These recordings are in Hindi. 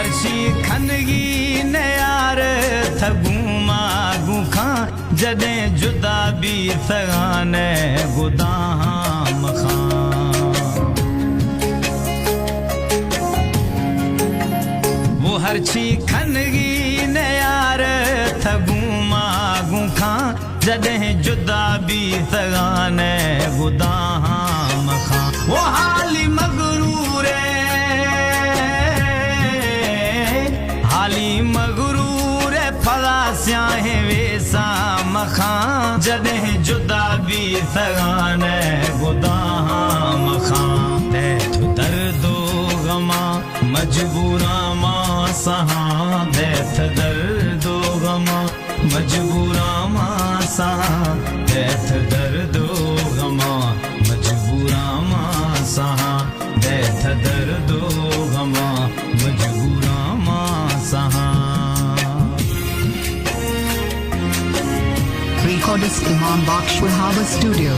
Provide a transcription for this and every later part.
हर्षी खनगी ने यार थगूमा गुखा जदे जुदा भी सगाने गुदाम खां वो हर्षी खनगी ने यार थगूमा गुखा जदे जुदा भी सगाने गुदाम खां वो हाली मगरूर हाली मगरूर फला स्याहे वेसा मखां जदे जुदा भी सगाने गुदाम खां तैथ दर्दो गमा मजबूरा मां सहां तैथ दर्दो गमा मजबूरा मां सहां तैथ दर्दो गमा मजबूरा मां सहां तैथ दर्दो गमा मजबूरा मां सहां Recordist Imam Baksh Wahaba Studio.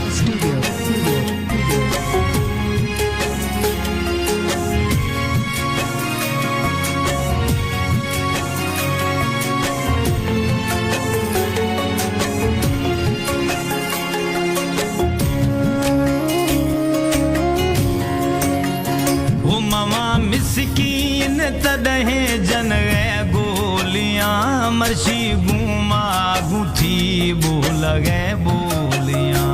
मिस्कीन तदहे जन गए गोलियां मर्शी गुमा गुथी बोल गए बोलियां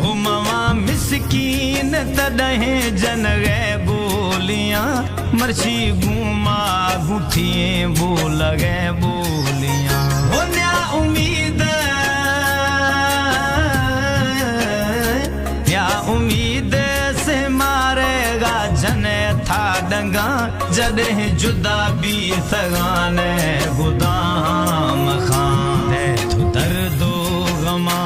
ओ मवा मिस्कीन तदहे जन गए गोलियां मर्शी गुमा गुथी बोल गए बोलियां हो न्या उम्मीद उम्मीद से मारेगा जने था डंगा जदे जुदा भी सगाने गुदाम खां तैथ दर्दो गमा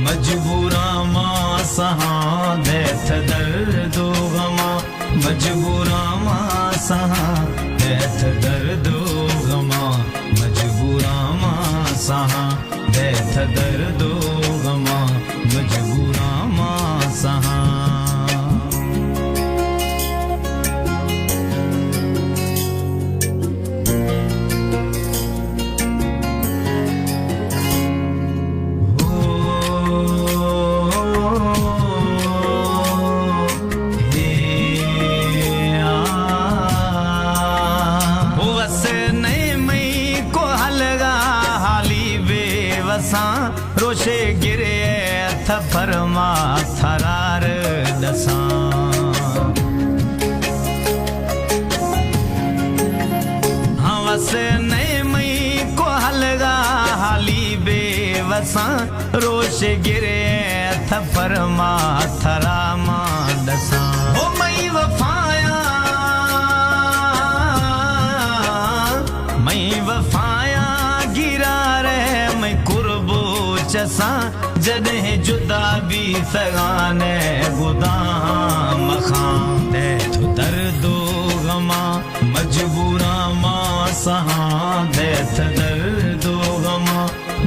मजबूरा मां सहां तैथ दर्दो गमा मजबूरा मां सहां तैथ दर्दो गमा मजबूरा मां सहां तैथ दर्दो गमा मजबूरा मां सहां रोशे गिरे थ फरमा थरार दसां हवस नए मई को हलगा हाली बेवसा रोशे गिरे थ फरमा थरामा दसां हो मई वफाया मई वफाया गिरा रे मैं कुर्बो चसा जदे जुदा भी सगाने गुदाम खां तैथ दर्दो गमा मजबूरा मां सहां तैथ दर्दो गमा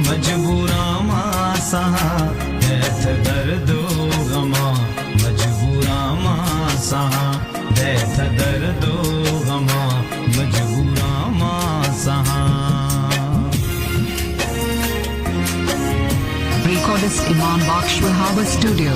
मजबूरा मां सहां तैथ दर्दो गमा मजबूरा मां सहां तैथ दर्दो गमा मजबूरा मां सहां Recordist Imam Baksh Wahaba Studio.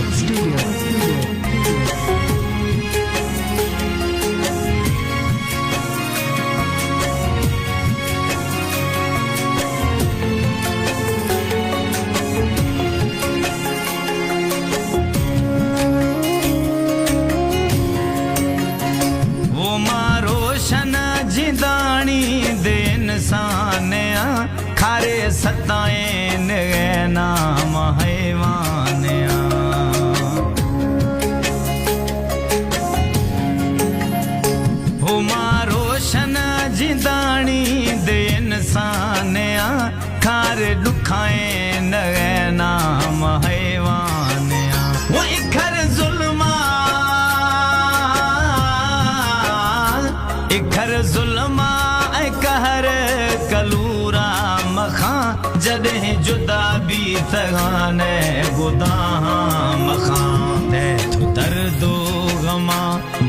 वो मारोशन जिंदानी दे इंसान खारे सताएं नाम हैवान हो मारोशन जिंदानी दे इंसान खार दुखाएं नाम हैवान वो इखर जुल्मा कहर कलूरा मखा जदे जुदा भी सगाने गुदाम मखा तैथ दर्दो गमा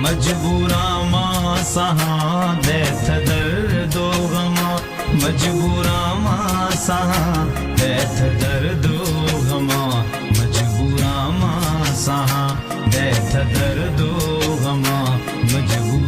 मजबूरा मां सहा दैथ दर्दो गमा मजबूरा मां सहा दैथ दर्दो गमा मजबूरा मां सहा दैथ दर्दो गमा मजबूरा